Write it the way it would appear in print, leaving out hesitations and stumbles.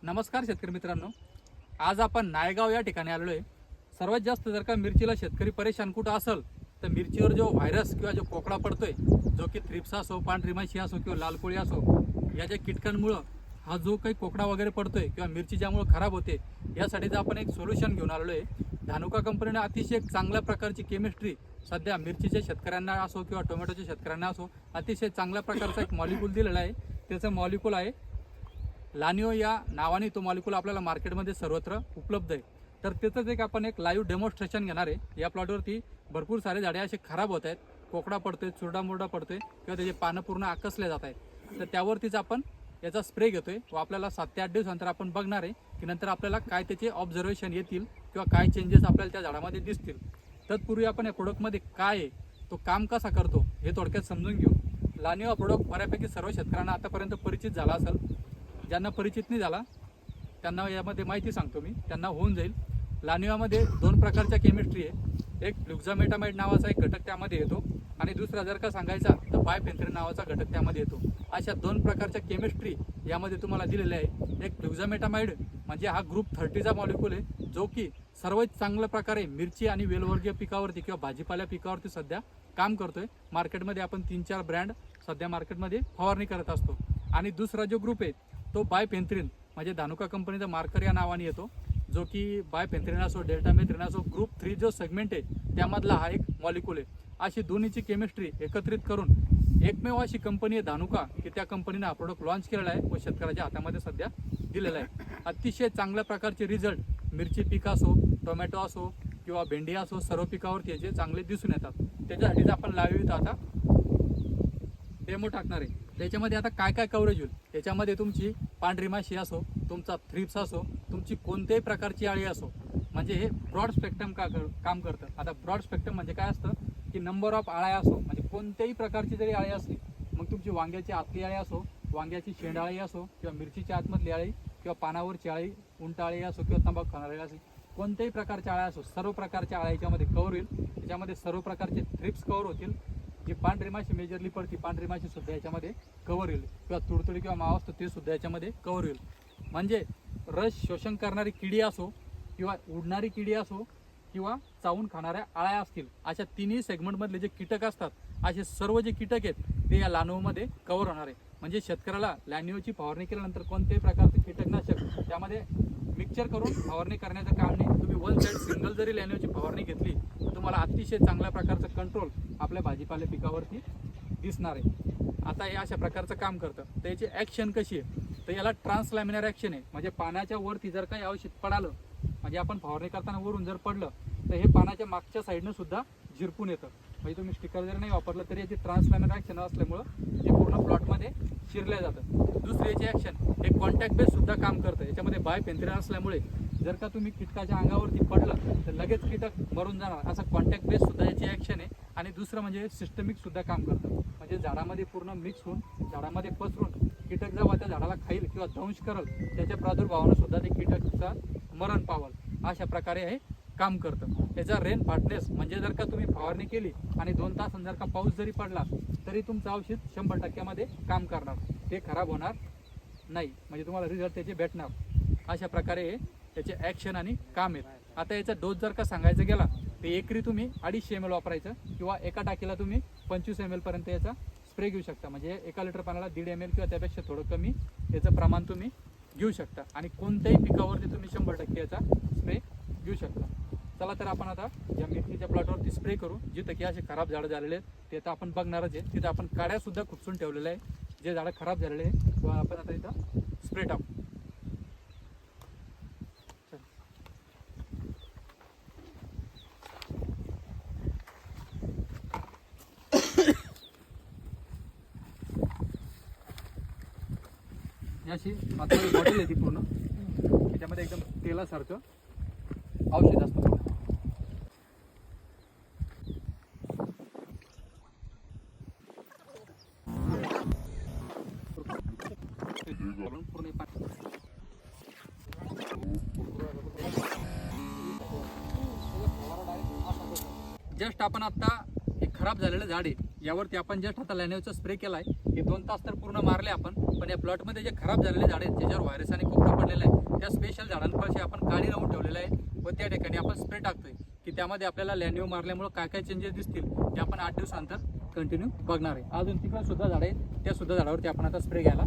नमस्कार शेतकरी मित्रांनो, आज आपण नायगाव या ठिकाणी आलेलो आहे। सर्वात जास्त जर का मिरचीला शेतकरी परेशान कुठं असेल तर मिरचीवर जो व्हायरस किंवा जो कोकडा पडतोय, जो की थ्रिप्स असो, पांढरी माशी असो किंवा लाल कोळी असो, या ज्या कीटकांमुळं हा जो काही कोकडा वगैरे पडतोय किंवा मिरची ज्यामुळे खराब होते, यासाठी आपण एक सोल्युशन घेऊन आलेलो आहे। धानुका कंपनीने अतिशय चांगल्या प्रकारची केमिस्ट्री सध्या मिरचीच्या शेतकऱ्यांना असो किंवा टोमॅटोच्या शेतकऱ्यांना असो अतिशय चांगल्या प्रकारचा एक मॉलिक्यूल दिलेला आहे। त्याचं मॉलिक्यूल आहे लानिओ या नावाने तो मॉलिक्यूल आपल्याला मार्केटमध्ये सर्वत्र उपलब्ध आहे। तर त्याचंच आपण एक लाईव्ह डेमॉन्स्ट्रेशन घेणार आहे। या प्लॉटवरती भरपूर सारे झाडे असे खराब होत आहेत, कोकडा पडतोय, चुरडामुरडा पडतोय किंवा त्याचे पानं पूर्ण आकसले जात आहेत। तर त्यावरतीच आपण याचा स्प्रे घेतोय व आपल्याला 7 ते 8 दिवसानंतर आपण बघणार आहे की नंतर आपल्याला काय त्याचे ऑब्झर्वेशन येतील किंवा काय चेंजेस आपल्याला त्या झाडामध्ये दिसतील। तत्पूर्वी आपण या प्रोडक्टमध्ये काय आहे, तो काम कसा करतो हे थोडक्यात समजून घेऊ। लानिओ प्रोडक्ट बऱ्यापैकी सर्व शेतकऱ्यांना आतापर्यंत परिचित झाला असेल। ज्यांना परिचित नाही झाला त्यांना यामध्ये माहिती सांगतो मी, त्यांना होऊन जाईल। लानिओमध्ये 2 प्रकारच्या केमिस्ट्री आहे। एक फ्लुक्झामेटामाइड नावाचा एक घटक त्यामध्ये येतो आणि दुसरा जर का सांगायचा तर बायफेन्थ्रिन नावाचा घटक त्यामध्ये येतो। अशा 2 प्रकारच्या केमिस्ट्री यामध्ये तुम्हाला दिलेल्या आहे। एक फ्लुक्झामेटामाइड म्हणजे हा ग्रुप 30चा मॉलिक्यूल आहे, जो की सर्वात चांगल्या प्रकारे मिरची आणि वेलवर्गीय पिकावरती किंवा भाजीपाल्या पिकावरती सध्या काम करतोय। मार्केटमध्ये आपण 3-4 ब्रँड सध्या मार्केटमध्ये फवारणी करत असतो। आणि दुसरा जो ग्रुप आहे तो बायफेन्थ्रिन म्हणजे धानुका कंपनीचा मार्कर या नावाने येतो, जो की बायफेन्थ्रिन असो, डेल्टामेथ्रिन असो, ग्रुप 3 जो सेगमेंट आहे त्यामधला हा एक मॉलिक्यूल आहे। अशी दोन्हीची केमिस्ट्री एकत्रित करून एकमेव अशी कंपनी आहे धानुका की त्या कंपनीने हा प्रोडक्ट लॉन्च केलेला आहे व शेतकऱ्याच्या हातामध्ये सध्या दिलेला आहे। अतिशय चांगल्या प्रकारचे रिझल्ट मिरची पीक असो, टोमॅटो असो किंवा भेंडी असो, सर्व पिकावरती याचे चांगले दिसून येतात। त्याच्यासाठीच आपण लाईव्ह आता डेमो टाकणार आहे। त्याच्यामध्ये आता काय काय कव्हरेज होईल, त्याच्यामध्ये तुमची पांढरी माशी असो, तुमचा थ्रिप्स असो, तुमची कोणत्याही प्रकारची अळी असो, म्हणजे हे ब्रॉड स्पेक्ट्रम काम करतं। आता ब्रॉड स्पेक्ट्रम म्हणजे काय असतं की नंबर ऑफ अळ्या असो, म्हणजे कोणत्याही प्रकारची जरी अळी असली, मग तुमची वांग्याची आतली अळी असो, वांग्याची शेंडाळी असो किंवा मिरचीच्या आतमधली अळी किंवा पानावरची अळी, उंटाळी असो किंवा तंबाखू खाणारी असेल, कोणत्याही प्रकारच्या अळ्या असो, सर्व प्रकारच्या अळ्या याच्यामध्ये कव्हर होईल। त्याच्यामध्ये सर्व प्रकारचे थ्रिप्स कव्हर होतील। जी पांढरी माशी मेजरली पडती, पांढरी माशी सुद्धा याच्यामध्ये कव्हर होईल किंवा तुडतुडी किंवा मावा असतो ते सुद्धा याच्यामध्ये कव्हर होईल। म्हणजे रस शोषण करणारी किडी असो किंवा उडणारी किडी असो किंवा चावून खाणाऱ्या अळ्या असतील, अशा तिन्ही सेगमेंटमधले जे कीटक असतात, असे सर्व जे कीटक आहेत ते या लानिओमध्ये कव्हर होणार आहे। म्हणजे शेतकऱ्याला लानिओची फवारणी केल्यानंतर कोणत्याही प्रकारचे कीटकनाशक त्यामध्ये मिक्सचर करून फवारणी करण्याचं काम नाही। तुम्ही वन साईड सिंगल जरी लानिओची फवारणी घेतली तर तुम्हाला अतिशय चांगल्या प्रकारचं कंट्रोल आपल्या भाजीपाल्या पिकावरती दिसणार आहे। आता हे अशा प्रकारचं काम करतं। तर याची ॲक्शन कशी आहे, तर याला ट्रान्सलॅमिनर ॲक्शन आहे। म्हणजे पानाच्या वरती जर काही औषध पडालं, म्हणजे आपण फवारणी करताना वरून जर पडलं तर हे पानाच्या मागच्या साईडनं सुद्धा झिरपून येतं। म्हणजे तुम्ही स्टिकर जर नाही वापरलं तरी याची ट्रान्सलॅमिनर ॲक्शन असल्यामुळं ते पूर्ण प्लॉटमध्ये शिरल्या जातं। दुसरी याची ॲक्शन हे कॉन्टॅक्ट बेस सुद्धा काम करतं। याच्यामध्ये बायफेन्थ्रिन असल्यामुळे जर का तुम्ही कीटकाच्या अंगावरती पडलं तर लगेच कीटक मरून जाणार, असा कॉन्टॅक्ट बेस सुद्धा याची ॲक्शन आहे। आणि दुसरं म्हणजे सिस्टमिक सुद्धा काम करतं। म्हणजे झाडामध्ये पूर्ण मिक्स होऊन झाडामध्ये पसरून कीटक जेव्हा त्या झाडाला खाईल किंवा दंश करेल त्याच्या प्रादुर्भावानं सुद्धा ते कीटकचा मरण पावल, अशा प्रकारे हे काम करतं। याचा रेन फाटनेस म्हणजे जर का तुम्ही फवारणी केली आणि 2 तास जर का पाऊस जरी पडला तरी तुमचं औषध 100% काम करणार, ते खराब होणार नाही। म्हणजे तुम्हाला रिझल्ट त्याचे भेटणार। अशा प्रकारे हे त्याचे ॲक्शन आणि काम आहेत। आता याचा डोस जर का सांगायचं गेला तर एकरी तुम्ही 250 ml वापरायचं किंवा एका टाकीला तुम्ही 25 ml पर्यंत याचा स्प्रे घेऊ शकता। म्हणजे 1 लिटर पाण्याला 1.5 ml किंवा त्यापेक्षा थोडं कमी याचं प्रमाण तुम्ही घेऊ शकता आणि कोणत्याही पिकावरती तुम्ही 100% याचा स्प्रे घेऊ शकता। चला तर आपण आता या मिरचीच्या प्लॉटवरती स्प्रे करू। जिथं की असे खराब झाडं झालेले आहेत ते तर आपण बघणारच आहे। तिथं आपण काड्यासुद्धा खुपसून ठेवलेल्या आहे, जे झाडं खराब झालेले आहे किंवा आपण आता इथं स्प्रे टाकू। अशी मात्र बॉटल आहे ती पूर्ण, त्याच्यामध्ये एकदम तेलासारखं औषध असतं। जस्ट आपण आता एक खराब झालेलं झाड आहे यावरती आपण जस्ट आता लानिओचा स्प्रे केलाय। हे 2 तास तर पूर्ण मारले आपण, पण या प्लॉटमध्ये जे खराब झालेले झाड आहेत ज्याच्यावर व्हायरस आणि कोकडा पडलेला आहे स्प्रे टाकतोय की त्यामध्ये आपल्याला लॅन्यू मारल्यामुळे काय काय चेंजेस दिसतील ते आपण 8 दिवसानंतर कंटिन्यू बघणार आहे. अजून तिकडे सुद्धा झाड आहे, त्या सुद्धा झाडावरती आपण आता स्प्रे घ्यायला